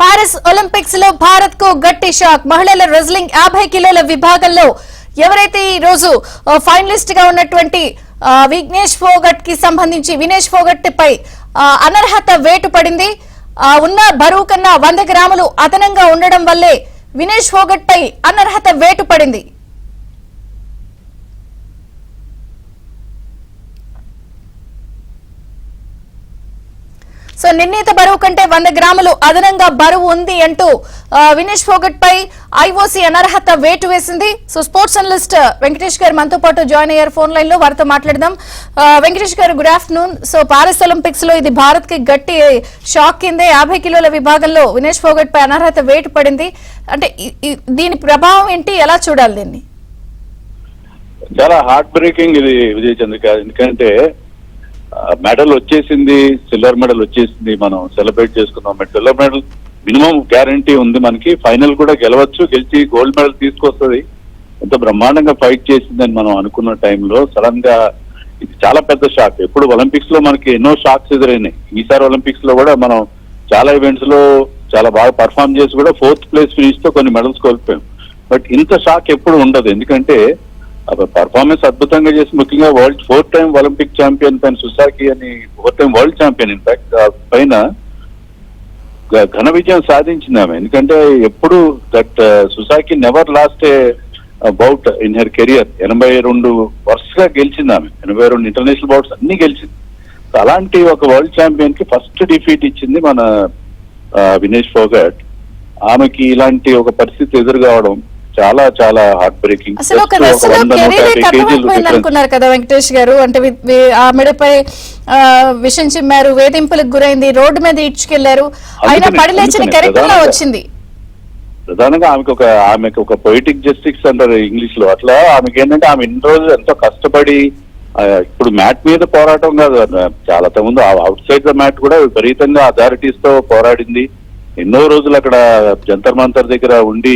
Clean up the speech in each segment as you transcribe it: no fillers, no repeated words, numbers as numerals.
Paris Olympics లో భారత్ కు గట్టి షాక్. మహిళల రెజ్లింగ్ 50 కిలోల విభాగంలో ఎవరైతే ఈ రోజు ఫైనలిస్ట్ గా ఉన్నటువంటి వినేష్ ఫోగట్ పై అనర్హత వేటు పడింది. ఉన్న బరువు కన్నా 100 గ్రాములు అదనంగా ఉండడం వల్లే వినేష్ ఫోగట్ పై అనర్హత వేటు పడింది. సో నిర్ణీత బరువు కంటే 100 గ్రాములు అదనంగా బరువు ఉంది అంటూ వినేష్ ఫోగట్ పై ఐఓసీ అనర్హత వేటు వేసింది. సో స్పోర్ట్స్ అనలిస్ట్ వెంకటేష్ గారు మనతో పాటు జాయిన్ అయ్యారు ఫోన్ లైన్ లో, వారితో మాట్లాడదాం. వెంకటేష్ గారు, good afternoon. So Paris Olympics లో ఇది భారత్ కి గట్టి షాక్ కిందే. 50 కిలోల విభాగంలో వినేష్ ఫోగట్ పై అనర్హత వేటు పడింది. అంటే దీని ప్రభావం ఏంటి, ఎలా చూడాలి దీన్ని? చాలా హార్ట్ బ్రేకింగ్ ఇది విజయ్ చంద్రిక. ఎందుకంటే మెడల్ వచ్చేసింది, సిల్వర్ మెడల్ వచ్చేసింది, మనం సెలబ్రేట్ చేసుకున్నాం. సిల్వర్ మెడల్ మినిమం గ్యారంటీ ఉంది మనకి. ఫైనల్ కూడా గెలవచ్చు, గెలిచి గోల్డ్ మెడల్ తీసుకొస్తుంది. ఎంత బ్రహ్మాండంగా ఫైట్ చేసిందని మనం అనుకున్న టైంలో సడన్ గా ఇది చాలా పెద్ద షాక్. ఎప్పుడు ఒలింపిక్స్ లో మనకి ఎన్నో షాక్స్ ఎదురైనాయి. ఈసారి ఒలింపిక్స్ లో కూడా మనం చాలా ఈవెంట్స్ లో చాలా బాగా పర్ఫామ్ చేసి కూడా 4th ప్లేస్ ఫినిష్ తో కొన్ని మెడల్స్ కోల్పోయాం. బట్ ఇంత షాక్ ఎప్పుడు ఉండదు. ఎందుకంటే పర్ఫార్మెన్స్ అద్భుతంగా చేసి, ముఖ్యంగా 4th టైం ఒలింపిక్ ఛాంపియన్ పైన సుసాకి అని 4th time world champion in fact పైన ఘన విజయం సాధించింది ఆమె. ఎందుకంటే ఎప్పుడు that Susaki never lost a bout in her career. 82 వరుసగా గెలిచింది ఆమె, 82 ఇంటర్నేషనల్ బౌట్స్ అన్ని గెలిచింది. అలాంటి ఒక వరల్డ్ ఛాంపియన్ కి ఫస్ట్ డిఫీట్ ఇచ్చింది మన వినేష్ ఫోగట్. ఆమెకి ఇలాంటి ఒక పరిస్థితి ఎదురు కావడం చాలా చాలా హార్ట్ బ్రేకింగ్. అసలు ఒక రెస్లర్ కెరీర్ కట్టమైపోయింది అనుకున్నారు కదా వెంకటేష్ గారు. అంటే ఆమెడపై విషం చిమ్మారు, వేధింపులకు గురైంది, రోడ్డు మీద ఇడ్చుకెళ్లారు, అయినా పడిలేచిన క్యారెక్టర్ లా వచ్చింది. ప్రధానంగా ఆమెకు ఒక పొయిటిక్ జస్టిస్ అంటారు ఇంగ్లీష్ లో. అట్లా ఆమెకి ఏంటంటే ఆమె ఇన్ని రోజులు ఎంతో కష్టపడి, ఇప్పుడు మ్యాట్ మీద పోరాటం కాదు, చాలా ముందు అవుట్ సైడ్ ద మ్యాట్ కూడా విపరీతంగా అథారిటీస్ తో పోరాడింది. ఎన్నో రోజులు అక్కడ జంతర్ మంతర్ దగ్గర ఉండి,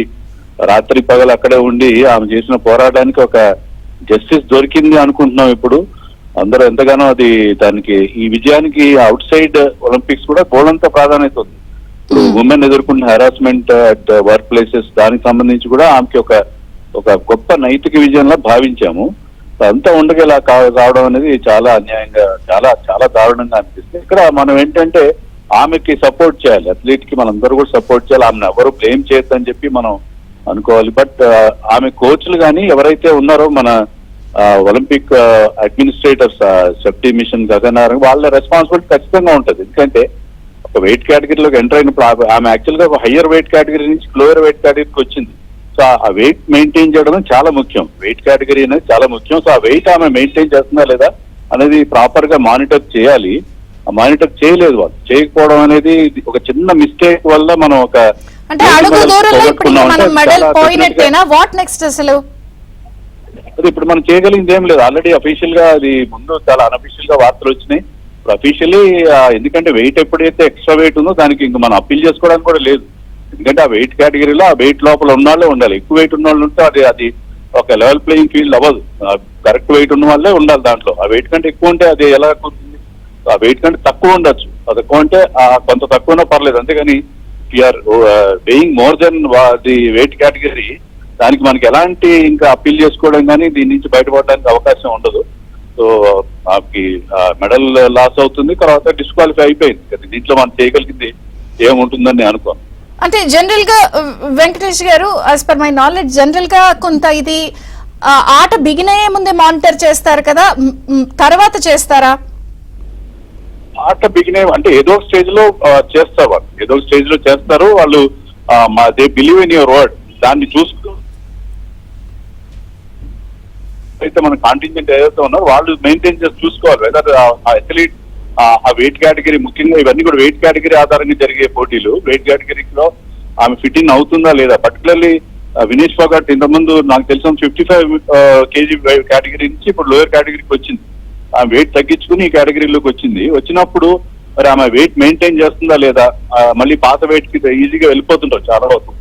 రాత్రి పగలు అక్కడే ఉండి ఆమె చేసిన పోరాటానికి ఒక జస్టిస్ దొరికింది అనుకుంటున్నాం. ఇప్పుడు అందరూ ఎంతగానో దానికి ఈ విజయానికి అవుట్ సైడ్ ఒలింపిక్స్ కూడా గోల్డంత ప్రాధాన్యత ఉంది. ఇప్పుడు ఉమెన్ ఎదుర్కొన్న హెరాస్మెంట్ అట్ వర్క్ ప్లేసెస్, దానికి సంబంధించి కూడా ఆమెకి ఒక గొప్ప నైతిక విజయంలా భావించాము. అంతా ఉండగలా కావడం అనేది చాలా అన్యాయంగా, చాలా చాలా దారుణంగా అనిపిస్తుంది. ఇక్కడ మనం ఏంటంటే ఆమెకి సపోర్ట్ చేయాలి, అథ్లీట్ కి మనందరూ కూడా సపోర్ట్ చేయాలి. ఆమెను ఎవరు బ్లేమ్ చేయొద్దని చెప్పి మనం అనుకోవాలి. బట్ ఆమె కోచ్లు కానీ ఎవరైతే ఉన్నారో మన ఒలింపిక్ అడ్మినిస్ట్రేటర్స్, సేఫ్టీ మిషన్ గగనారం, వాళ్ళ రెస్పాన్సిబిలిటీ ఖచ్చితంగా ఉంటుంది. ఎందుకంటే ఒక వెయిట్ కేటగిరీలోకి ఎంటర్ అయినప్పుడు ఆమె యాక్చువల్ గా ఒక హయ్యర్ వెయిట్ కేటగిరీ నుంచి లోయర్ వెయిట్ కేటగిరీకి వచ్చింది. సో ఆ వెయిట్ మెయింటైన్ చేయడం చాలా ముఖ్యం. వెయిట్ కేటగిరీ అనేది చాలా ముఖ్యం. సో ఆ వెయిట్ ఆమె మెయింటైన్ చేస్తుందా లేదా అనేది ప్రాపర్ గా మానిటర్ చేయాలి. ఆ మానిటర్ చేయలేదు, వాళ్ళు చేయకపోవడం అనేది ఒక చిన్న మిస్టేక్ వల్ల మనం ఒక అంటే అడుగు దూరంలో ఇప్పుడు మనం మెడల్ పోయినట్టేనా? వాట్ నెక్స్ట్ అసలు? అది ఇప్పుడు మనం చేయగలిగింది ఏం లేదు. ఆల్రెడీ అఫీషియల్ గా అది ముందు చాలా అన్అఫీషియల్ గా వార్తలు వచ్చినాయి. ఇప్పుడు అఫీషియల్లీ ఎందుకంటే వెయిట్ ఎప్పుడైతే ఎక్స్ట్రా వెయిట్ ఉందో దానికి ఇంకా మనం అప్పీల్ చేసుకోవడానికి కూడా లేదు. ఎందుకంటే ఆ వెయిట్ కేటగిరీలో ఆ వెయిట్ లోపల ఉన్న వాళ్ళే ఉండాలి. ఎక్కువ వెయిట్ ఉన్న వాళ్ళు ఉంటే అది ఒక లెవెల్ ప్లేయింగ్ ఫీల్డ్ అవ్వదు. కరెక్ట్ వెయిట్ ఉన్న వాళ్ళే ఉండాలి దాంట్లో. ఆ వెయిట్ కంటే ఎక్కువ ఉంటే అది ఎలా అవుతుంది? ఆ వెయిట్ కంటే తక్కువ ఉండొచ్చు, అది ఎక్కువ అంటే కొంత తక్కువ ఉన్నా పర్లేదు. అంతేగాని we're weighing more than the weight category, దానికి మనకి ఎలాంటి ఇంకా అప్పీల్ చేసుకోవడం కానీ దీని నుంచి బయటపడడానికి అవకాశం ఉండదు. సో ఆమెకి మెడల్ లాస్ అవుతుంది, తర్వాత డిస్క్వాలిఫై అయిపోయింది. దీంట్లో మనం చేయగలిగింది ఏముంటుందని నేను అనుకోను. అంటే జనరల్ గా వెంకటేష్ గారు, as per my knowledge, general గా కొంత ఇది ఆట బిగిన్ అయ్యే ముందే మానిటర్ చేస్తారు కదా, తర్వాత చేస్తారా? ఆట బిగినే అంటే ఏదో ఒక స్టేజ్ లో చేస్తారు వాళ్ళు, ఏదో ఒక స్టేజ్ లో చేస్తారు వాళ్ళు. They believe in your word. దాన్ని చూసుకో అయితే మన కాంటింజెంట్ ఏదైతే ఉన్నారో వాళ్ళు మెయింటైన్ చేసి చూసుకోవాలి. వెదర్ అథ్లీట్ ఆ వెయిట్ కేటగిరీ, ముఖ్యంగా ఇవన్నీ కూడా వెయిట్ కేటగిరీ ఆధారంగా జరిగే పోటీలు. వెయిట్ కేటగిరీలో ఆమె ఫిట్ ఇన్ అవుతుందా లేదా? పర్టికులర్లీ వినేష్ ఫోగట్ ఇంతకుముందు నాకు తెలిసిన 55 kg కేటగిరీ నుంచి ఇప్పుడు లోయర్ కేటగిరీకి వచ్చింది. ఆమె వెయిట్ తగ్గించుకుని ఈ కేటగిరీలోకి వచ్చినప్పుడు మరి ఆమె వెయిట్ మెయింటైన్ చేస్తుందా లేదా? మళ్ళీ పాత వెయిట్ కి ఈజీగా వెళ్ళిపోతుంటారు చాలా వరకు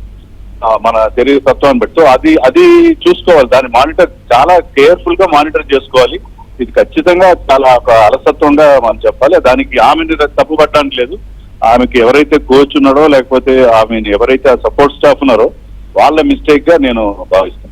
మన శరీర తత్వాన్ని బట్టి. సో అది చూసుకోవాలి, దాన్ని మానిటర్ చాలా కేర్ఫుల్ గా మానిటర్ చేసుకోవాలి. ఇది ఖచ్చితంగా చాలా ఒక అలసత్వంగా మనం చెప్పాలి. దానికి ఆమె తప్పు పట్టడానికి లేదు. ఆమెకి ఎవరైతే కోచ్ ఉన్నారో లేకపోతే ఆమె ఎవరైతే ఆ సపోర్ట్ స్టాఫ్ ఉన్నారో వాళ్ళ మిస్టేక్ గా నేను భావిస్తాను.